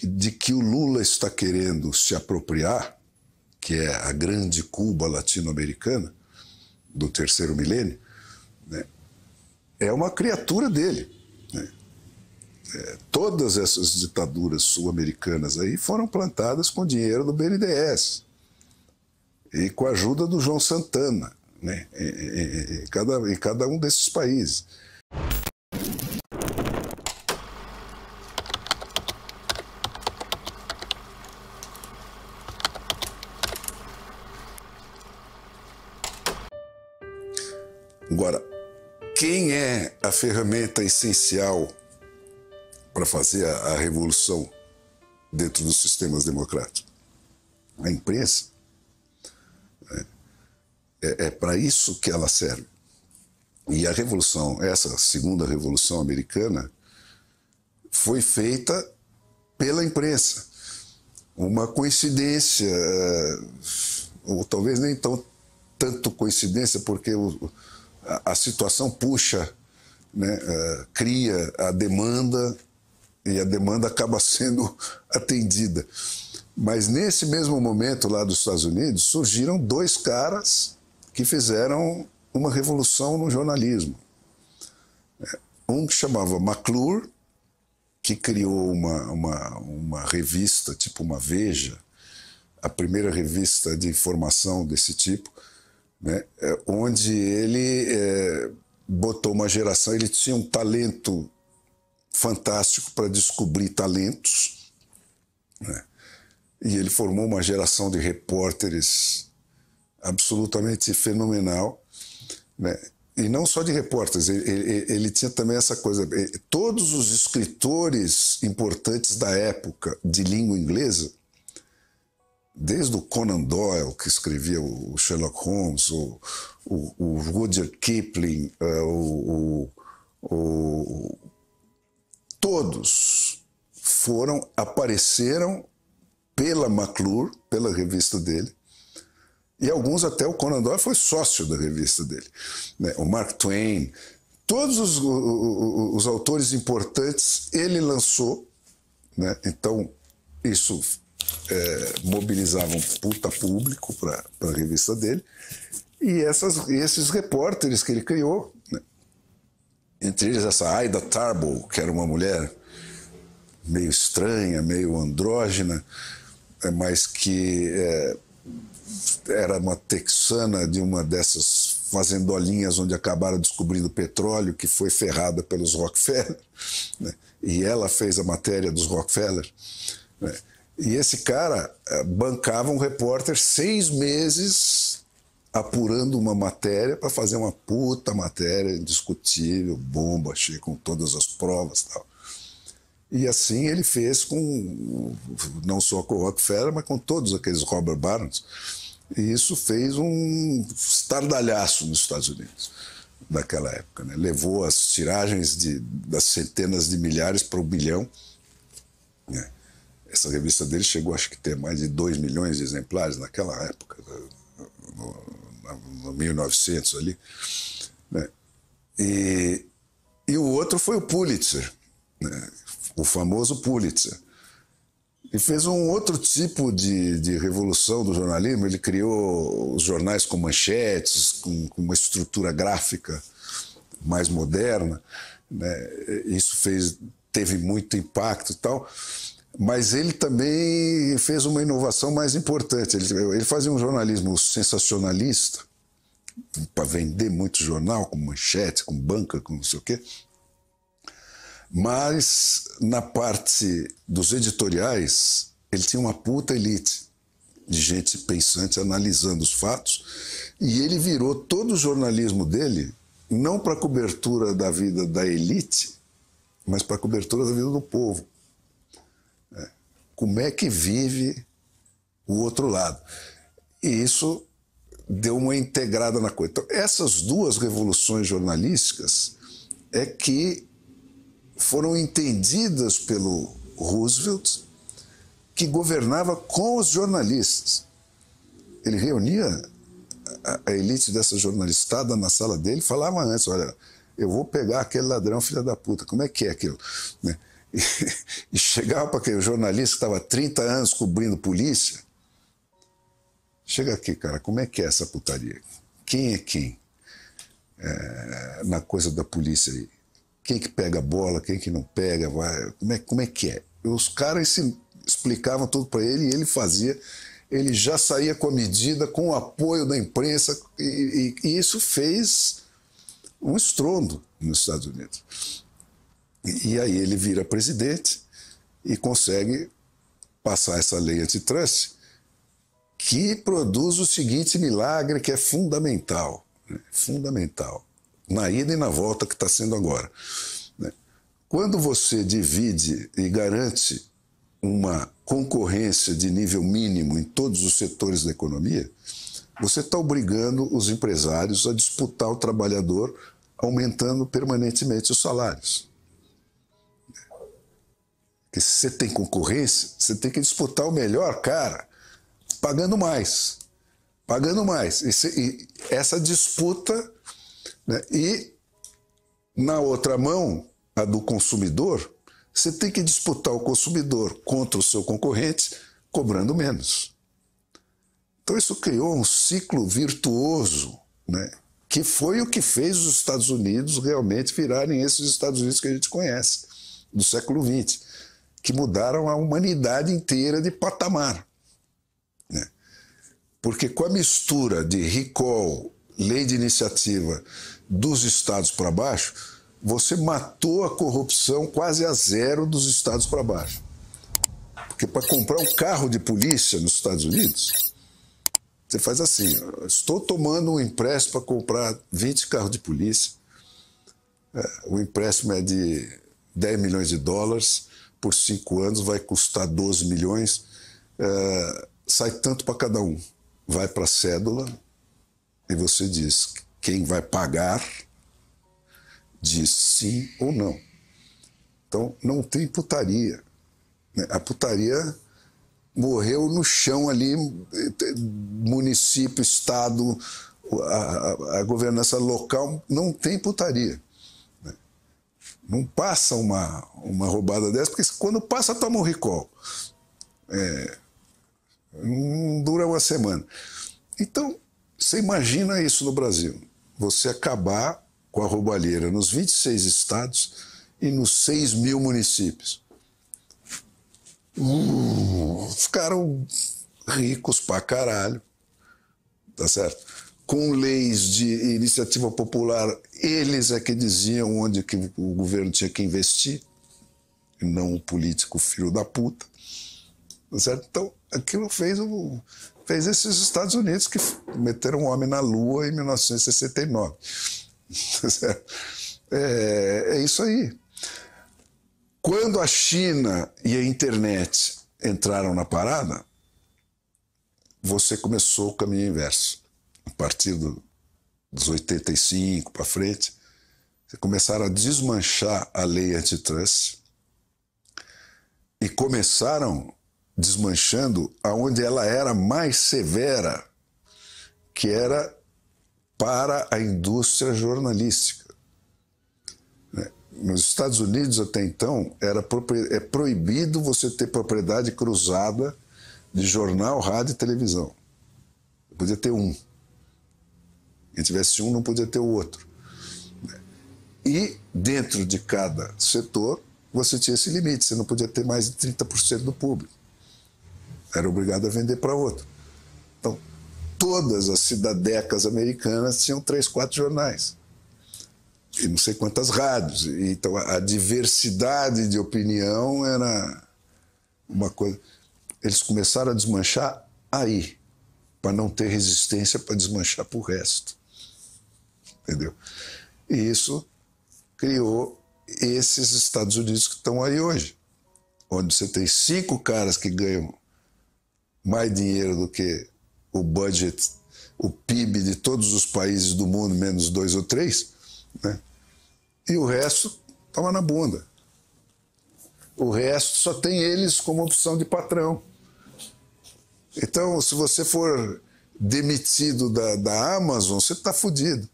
de que o Lula está querendo se apropriar, que é a grande Cuba latino-americana do terceiro milênio, né, é uma criatura dele, né? Todas essas ditaduras sul-americanas aí foram plantadas com dinheiro do BNDES e com a ajuda do João Santana, né, em cada um desses países. Agora, quem é a ferramenta essencial para fazer a revolução dentro dos sistemas democráticos? A imprensa. É para isso que ela serve. E a revolução, essa segunda revolução americana, foi feita pela imprensa. Uma coincidência, ou talvez nem tanto coincidência, porque a situação puxa, né, cria a demanda, e a demanda acaba sendo atendida. Mas nesse mesmo momento lá dos Estados Unidos, surgiram dois caras que fizeram uma revolução no jornalismo. Um que chamava McClure, que criou uma revista, tipo uma Veja, a primeira revista de informação desse tipo, né, onde ele botou uma geração, ele tinha um talento fantástico para descobrir talentos, né, e ele formou uma geração de repórteres absolutamente fenomenal, né, e não só de repórteres, ele tinha também essa coisa, todos os escritores importantes da época de língua inglesa, desde o Conan Doyle, que escrevia o Sherlock Holmes, o Rudyard Kipling, todos apareceram pela McClure, pela revista dele, e alguns até o Conan Doyle foi sócio da revista dele, né? O Mark Twain, todos os autores importantes ele lançou, né? Então isso mobilizava um puta público para a revista dele, e esses repórteres que ele criou, né? Entre eles essa Ida Tarbell, que era uma mulher meio estranha, meio andrógena, mas que era uma texana de uma dessas fazendolinhas onde acabaram descobrindo petróleo, que foi ferrada pelos Rockefeller, né? E ela fez a matéria dos Rockefeller, né? E esse cara bancava um repórter 6 meses apurando uma matéria para fazer uma puta matéria indiscutível, bomba, cheia com todas as provas e tal. E assim ele fez com, não só com o Rockefeller, mas com todos aqueles Robert Barons. E isso fez um estardalhaço nos Estados Unidos naquela época, né? Levou as tiragens das centenas de milhares para 1 bilhão, né? Essa revista dele chegou, acho que, ter mais de 2 milhões de exemplares naquela época, no 1900 ali, né? E o outro foi o Pulitzer, né? O famoso Pulitzer. E fez um outro tipo de revolução do jornalismo. Ele criou os jornais com manchetes, com uma estrutura gráfica mais moderna, né? Isso teve muito impacto e tal. Mas ele também fez uma inovação mais importante. Ele fazia um jornalismo sensacionalista, para vender muito jornal, com manchete, com banca, com não sei o quê. Mas, na parte dos editoriais, ele tinha uma puta elite de gente pensante, analisando os fatos, e ele virou todo o jornalismo dele, não para a cobertura da vida da elite, mas para a cobertura da vida do povo. Como é que vive o outro lado? E isso deu uma integrada na coisa. Então, essas duas revoluções jornalísticas é que foram entendidas pelo Roosevelt, que governava com os jornalistas. Ele reunia a elite dessa jornalistada na sala dele e falava antes, olha, eu vou pegar aquele ladrão filha da puta, como é que é aquilo? Né? e, e chegava para aquele jornalista que estava há 30 anos cobrindo polícia. Chega aqui, cara, como é que é essa putaria? Quem é quem? Na coisa da polícia aí. Quem que pega a bola, quem que não pega, vai, como é que é? Os caras explicavam tudo para ele e ele fazia. Ele já saía com a medida, com o apoio da imprensa, e isso fez um estrondo nos Estados Unidos. E aí ele vira presidente e consegue passar essa lei antitrust, que produz o seguinte milagre, que é fundamental, né? Fundamental, na ida e na volta que está sendo agora, né? Quando você divide e garante uma concorrência de nível mínimo em todos os setores da economia, você está obrigando os empresários a disputar o trabalhador, aumentando permanentemente os salários. Porque se você tem concorrência, você tem que disputar o melhor cara, pagando mais. Pagando mais. E essa disputa, né? E na outra mão, a do consumidor, você tem que disputar o consumidor contra o seu concorrente, cobrando menos. Então isso criou um ciclo virtuoso, né? Que foi o que fez os Estados Unidos realmente virarem esses Estados Unidos que a gente conhece, do século XX, que mudaram a humanidade inteira de patamar, né? Porque com a mistura de recall, lei de iniciativa dos estados para baixo, você matou a corrupção quase a zero dos estados para baixo. Porque para comprar um carro de polícia nos Estados Unidos, você faz assim: estou tomando um empréstimo para comprar 20 carros de polícia, o empréstimo é de 10 milhões de dólares, por 5 anos vai custar 12 milhões, sai tanto para cada um. Vai para a cédula e você diz quem vai pagar, diz sim ou não. Então não tem putaria, né? A putaria morreu no chão ali, município, estado, a governança local, não tem putaria. Não passa uma roubada dessa, porque quando passa, toma um recall. Não dura uma semana. Então, você imagina isso no Brasil. Você acabar com a roubalheira nos 26 estados e nos 6 mil municípios. Ficaram ricos pra caralho. Tá certo? Com leis de iniciativa popular, eles é que diziam onde que o governo tinha que investir, e não o político filho da puta. Tá certo? Então, aquilo fez esses Estados Unidos que meteram um homem na Lua em 1969. Tá certo? É isso aí. Quando a China e a internet entraram na parada, você começou o caminho inverso. A partir dos 85 para frente, começaram a desmanchar a lei antitrust e começaram desmanchando aonde ela era mais severa, que era para a indústria jornalística. Nos Estados Unidos, até então, é proibido você ter propriedade cruzada de jornal, rádio e televisão. Podia ter um. Quem tivesse um, não podia ter o outro. E dentro de cada setor, você tinha esse limite. Você não podia ter mais de 30% do público. Era obrigado a vender para outro. Então, todas as cidadecas americanas tinham 3, 4 jornais. E não sei quantas rádios. Então, a diversidade de opinião era uma coisa. Eles começaram a desmanchar aí, para não ter resistência para desmanchar para o resto. Entendeu? E isso criou esses Estados Unidos que estão aí hoje, onde você tem 5 caras que ganham mais dinheiro do que o budget, o PIB de todos os países do mundo, menos 2 ou 3, né? E o resto toma na bunda. O resto só tem eles como opção de patrão. Então, se você for demitido da Amazon, você está fudido.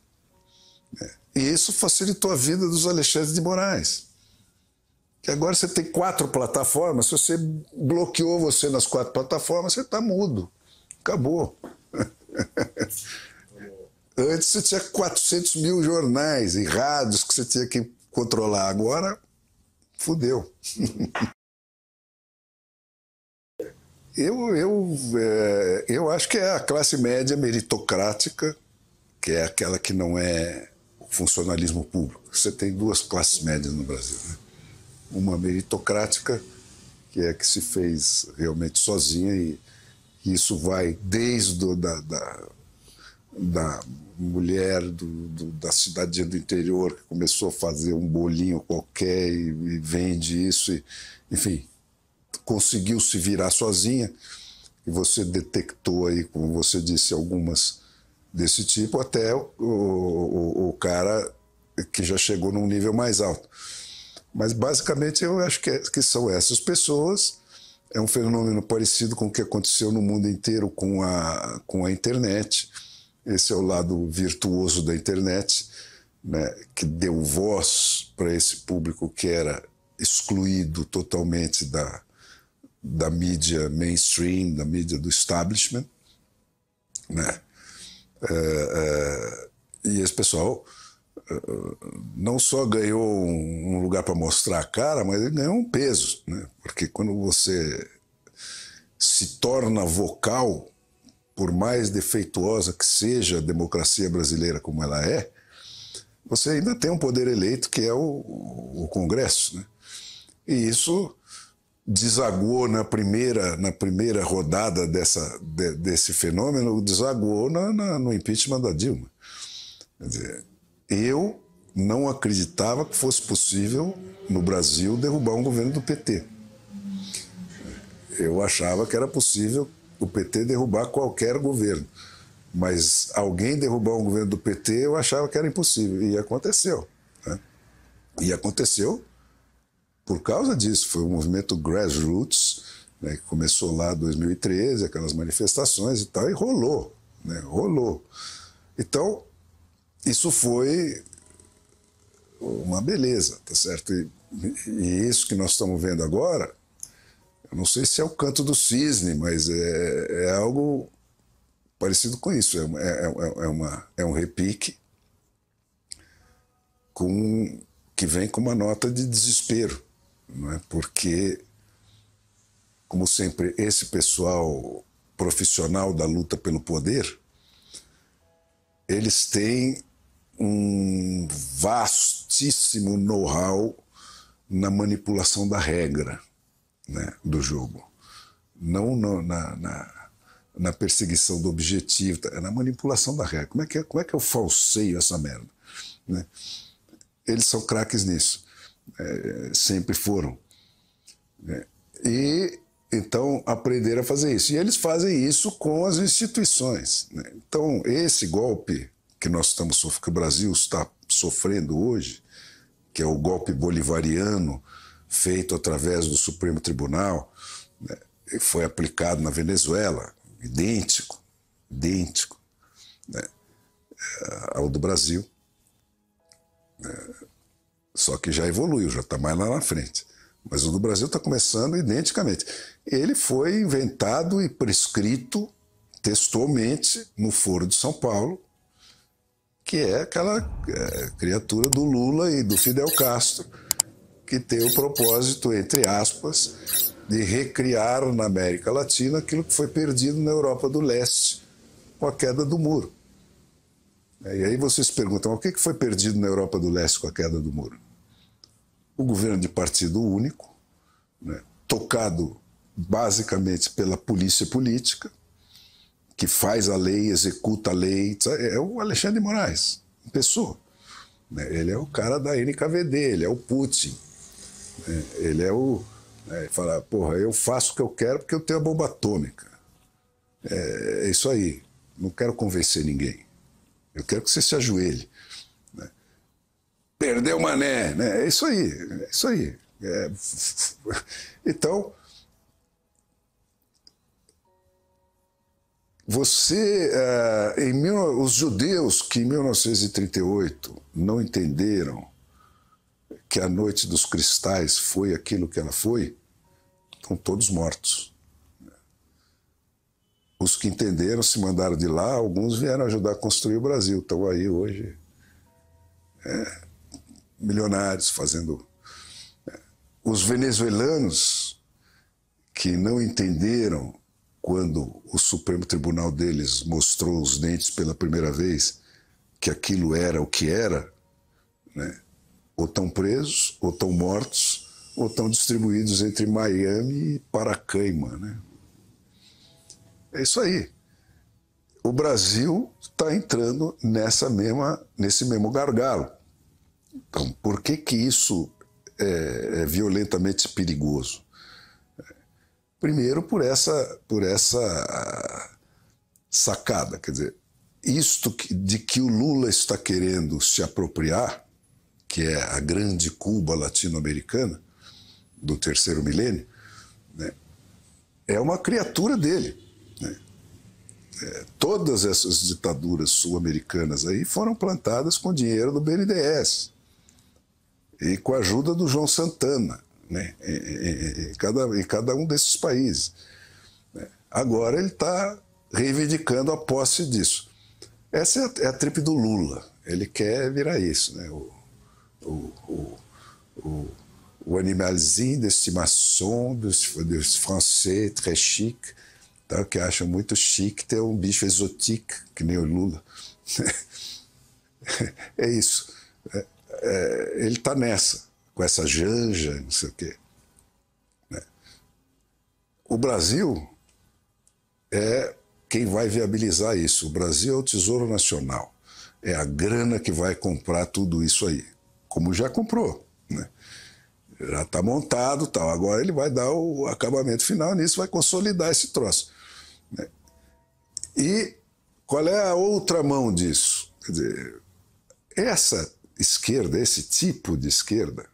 E isso facilitou a vida dos Alexandre de Moraes, Que agora você tem 4 plataformas, se você bloqueou você nas 4 plataformas, você está mudo. Acabou. Antes você tinha 400 mil jornais e rádios que você tinha que controlar. Agora, fudeu. Eu acho que é a classe média meritocrática, que é aquela que não é o funcionalismo público. Você tem 2 classes médias no Brasil, né? Uma meritocrática, que é a que se fez realmente sozinha, e isso vai desde da mulher da cidadinha do interior que começou a fazer um bolinho qualquer e vende isso, enfim, conseguiu se virar sozinha, e você detectou aí, como você disse, algumas desse tipo, até o cara que já chegou num nível mais alto. Mas basicamente eu acho que são essas pessoas. É um fenômeno parecido com o que aconteceu no mundo inteiro com a internet. Esse é o lado virtuoso da internet, né, que deu voz para esse público que era excluído totalmente da mídia mainstream, da mídia do establishment, né? E esse pessoal não só ganhou um lugar para mostrar a cara, mas ele ganhou um peso, né? Porque quando você se torna vocal, por mais defeituosa que seja a democracia brasileira como ela é, você ainda tem um poder eleito que é o Congresso, né? E isso desaguou na primeira rodada desse fenômeno, desaguou no impeachment da Dilma. Quer dizer, eu não acreditava que fosse possível, no Brasil, derrubar um governo do PT. Eu achava que era possível o PT derrubar qualquer governo. Mas alguém derrubar um governo do PT, eu achava que era impossível. E aconteceu, né? E aconteceu por causa disso. Foi um movimento grassroots, né, que começou lá em 2013, aquelas manifestações e tal, e rolou, né? Rolou. Então, isso foi uma beleza, tá certo? E isso que nós estamos vendo agora, eu não sei se é o canto do cisne, mas é algo parecido com isso. É um repique que vem com uma nota de desespero, não é? Porque, como sempre, esse pessoal profissional da luta pelo poder, eles têm um vastíssimo know-how na manipulação da regra, né, do jogo. Não na perseguição do objetivo, é na manipulação da regra. Como é que eu falseio essa merda? Né? Eles são craques nisso. Sempre foram. Né? E então aprenderam a fazer isso. E eles fazem isso com as instituições. Né? Então, esse golpe que que o Brasil está sofrendo hoje, que é o golpe bolivariano feito através do Supremo Tribunal, né, foi aplicado na Venezuela, idêntico, né, ao do Brasil, só que já evoluiu, já está mais lá na frente. Mas o do Brasil está começando identicamente. Ele foi inventado e prescrito textualmente no Foro de São Paulo, que é aquela criatura do Lula e do Fidel Castro, que tem o propósito, entre aspas, de recriar na América Latina aquilo que foi perdido na Europa do Leste com a queda do muro. E aí vocês perguntam, o que foi perdido na Europa do Leste com a queda do muro? O governo de partido único, né, tocado basicamente pela polícia política, que faz a lei, executa a lei, é o Alexandre de Moraes, em pessoa. Ele é o cara da NKVD, ele é o Putin. Ele é o... fala, porra, eu faço o que eu quero porque eu tenho a bomba atômica. É isso aí. Não quero convencer ninguém. Eu quero que você se ajoelhe. Né? Perdeu o mané. Né? É isso aí. É isso aí. Então, os judeus que em 1938 não entenderam que a Noite dos Cristais foi aquilo que ela foi, estão todos mortos. Os que entenderam se mandaram de lá, alguns vieram ajudar a construir o Brasil, estão aí hoje milionários fazendo... Os venezuelanos que não entenderam quando o Supremo Tribunal deles mostrou os dentes pela primeira vez que aquilo era o que era, né? Ou estão presos, ou estão mortos, ou estão distribuídos entre Miami e Paracaima, né? É isso aí. O Brasil está entrando nesse mesmo gargalo. Então, por que que isso é violentamente perigoso? Primeiro, por essa sacada, quer dizer, isto de que o Lula está querendo se apropriar, que é a grande Cuba latino-americana do terceiro milênio, né, é uma criatura dele. Né? Todas essas ditaduras sul-americanas aí foram plantadas com dinheiro do BNDES e com a ajuda do João Santana, né, em cada um desses países. Agora ele está reivindicando a posse disso. Essa é a trip do Lula. Ele quer virar isso, né? O animalzinho de estimação dos français très chique, tá? Que acham muito chique ter um bicho exotique, que nem o Lula. É isso. Ele está nessa, com essa janja, não sei o quê. O Brasil é quem vai viabilizar isso. O Brasil é o Tesouro Nacional. É a grana que vai comprar tudo isso aí. Como já comprou, né? Já está montado, tal. Agora ele vai dar o acabamento final nisso, vai consolidar esse troço, né? E qual é a outra mão disso? Quer dizer, essa esquerda, esse tipo de esquerda,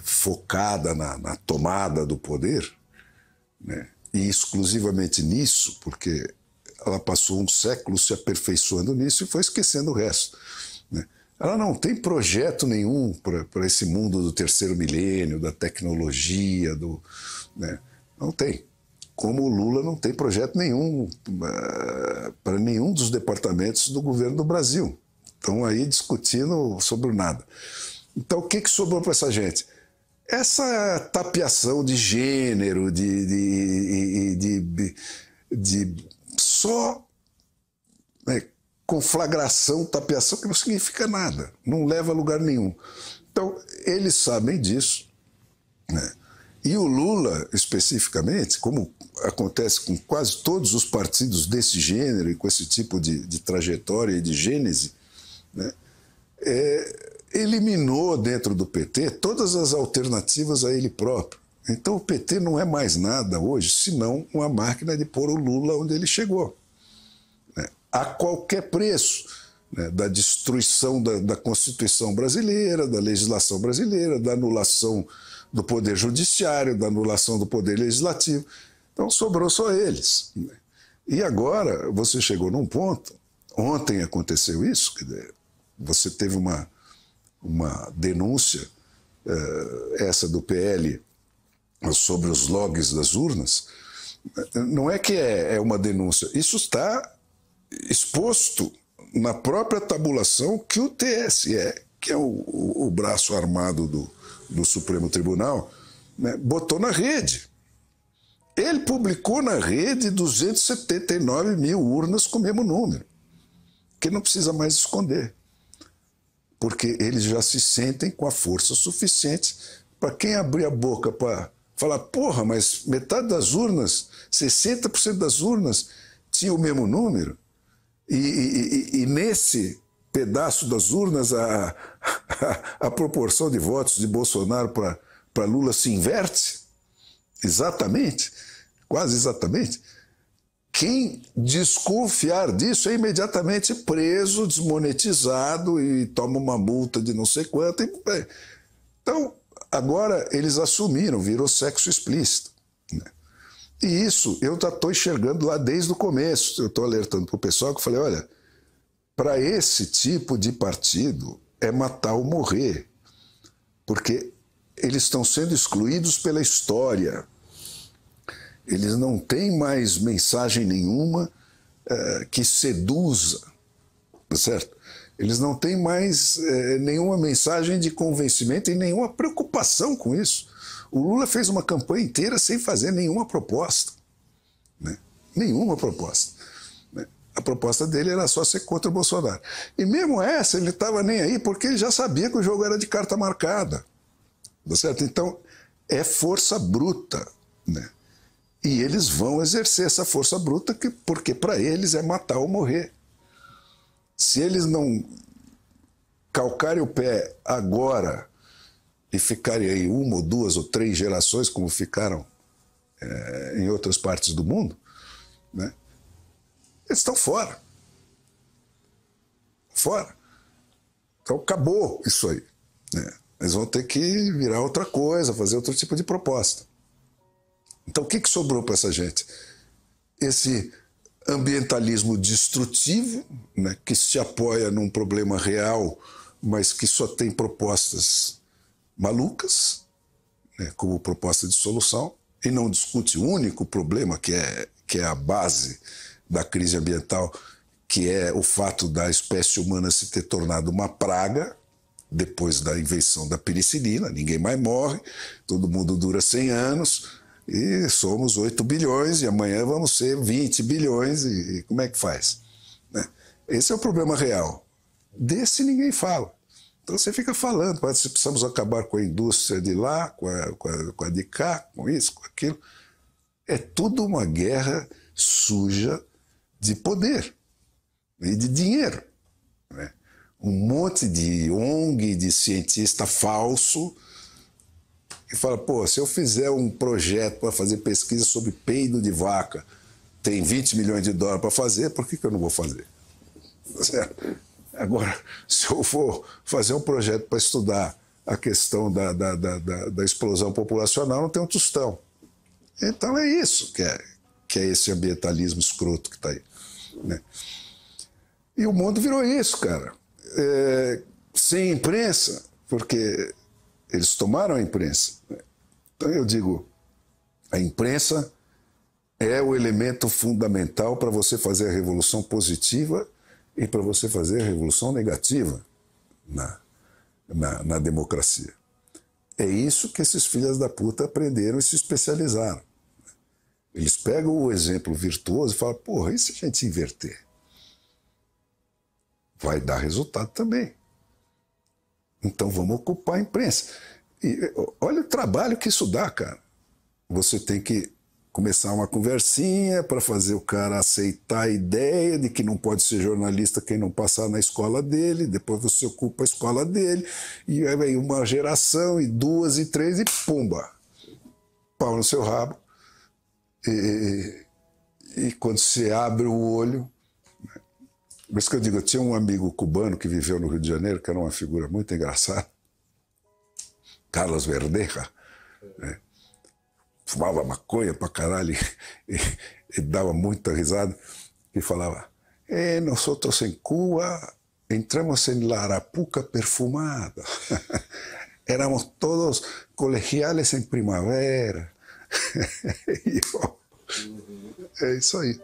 focada na tomada do poder, né? E exclusivamente nisso, porque ela passou um século se aperfeiçoando nisso e foi esquecendo o resto, né? Ela não tem projeto nenhum para esse mundo do terceiro milênio, da tecnologia, né? Não tem. Como o Lula não tem projeto nenhum para nenhum dos departamentos do governo do Brasil. Estão aí discutindo sobre o nada. Então, o que sobrou para essa gente? Essa tapeação de gênero, de só, né, conflagração, tapeação, que não significa nada, não leva a lugar nenhum. Então, eles sabem disso, né? E o Lula, especificamente, como acontece com quase todos os partidos desse gênero e com esse tipo de trajetória e de gênese, né, eliminou dentro do PT todas as alternativas a ele próprio. Então o PT não é mais nada hoje, senão uma máquina de pôr o Lula onde ele chegou, né, a qualquer preço, né, da destruição da Constituição brasileira, da legislação brasileira, da anulação do Poder Judiciário, da anulação do Poder Legislativo. Então sobrou só eles, né? E agora você chegou num ponto, ontem aconteceu isso, quer dizer, você teve uma denúncia, essa do PL, sobre os logs das urnas. Não é que é uma denúncia, isso está exposto na própria tabulação que o TSE, que é o braço armado do Supremo Tribunal, né, botou na rede. Ele publicou na rede 279 mil urnas com o mesmo número, que não precisa mais esconder, porque eles já se sentem com a força suficiente para quem abrir a boca para falar, porra, mas metade das urnas, 60% das urnas tinha o mesmo número, e nesse pedaço das urnas a proporção de votos de Bolsonaro para Lula se inverte, exatamente, quase exatamente. Quem desconfiar disso é imediatamente preso, desmonetizado e toma uma multa de não sei quanto. Então, agora eles assumiram, virou sexo explícito, né? E isso eu já estou enxergando lá desde o começo. Eu estou alertando para o pessoal que eu falei, olha, para esse tipo de partido é matar ou morrer. porque eles estão sendo excluídos pela história. Eles não têm mais mensagem nenhuma que seduza, certo? Eles não têm mais nenhuma mensagem de convencimento e nenhuma preocupação com isso. O Lula fez uma campanha inteira sem fazer nenhuma proposta, né? Nenhuma proposta. Né? A proposta dele era só ser contra o Bolsonaro. E mesmo essa, ele estava nem aí, porque ele já sabia que o jogo era de carta marcada. Tá certo? Então, é força bruta, né? E eles vão exercer essa força bruta porque para eles é matar ou morrer. Se eles não calcarem o pé agora e ficarem aí 1 ou 2 ou 3 gerações, como ficaram em outras partes do mundo, né? Eles estão fora. Fora. Então acabou isso aí, né? Eles vão ter que virar outra coisa, fazer outro tipo de proposta. Então, o que sobrou para essa gente? Esse ambientalismo destrutivo, né, que se apoia num problema real, mas que só tem propostas malucas, né, como proposta de solução, e não discute o único problema que é a base da crise ambiental, que é o fato da espécie humana se ter tornado uma praga, depois da invenção da penicilina. Ninguém mais morre, todo mundo dura 100 anos, e somos 8 bilhões, e amanhã vamos ser 20 bilhões, e como é que faz? Né? Esse é o problema real. Desse ninguém fala. Então você fica falando, precisamos acabar com a indústria de lá, com a de cá, com isso, com aquilo. É tudo uma guerra suja de poder e de dinheiro, né? Um monte de ONG, de cientista falso, que fala, pô, se eu fizer um projeto para fazer pesquisa sobre peido de vaca, tem 20 milhões de dólares para fazer, por que eu não vou fazer? Certo? Agora, se eu for fazer um projeto para estudar a questão da explosão populacional, não tem um tostão. Então é isso que é esse ambientalismo escroto que está aí, né? E o mundo virou isso, cara. Sem imprensa, porque eles tomaram a imprensa. Então eu digo, a imprensa é o elemento fundamental para você fazer a revolução positiva e para você fazer a revolução negativa na democracia. É isso que esses filhos da puta aprenderam e se especializaram. Eles pegam o exemplo virtuoso e falam, porra, e se a gente inverter? Vai dar resultado também. Então vamos ocupar a imprensa. E olha o trabalho que isso dá, cara. Você tem que começar uma conversinha para fazer o cara aceitar a ideia de que não pode ser jornalista quem não passar na escola dele, depois você ocupa a escola dele, e aí vem uma geração, e 2, e 3, e pumba! Pau no seu rabo. E quando você abre o olho... Por isso que eu digo, eu tinha um amigo cubano que viveu no Rio de Janeiro, que era uma figura muito engraçada, Carlos Verdeja, né? Fumava maconha pra caralho e dava muita risada, e falava, nosotros en Cuba entramos en la Arapuca perfumada, éramos todos colegiales en primavera. É isso aí.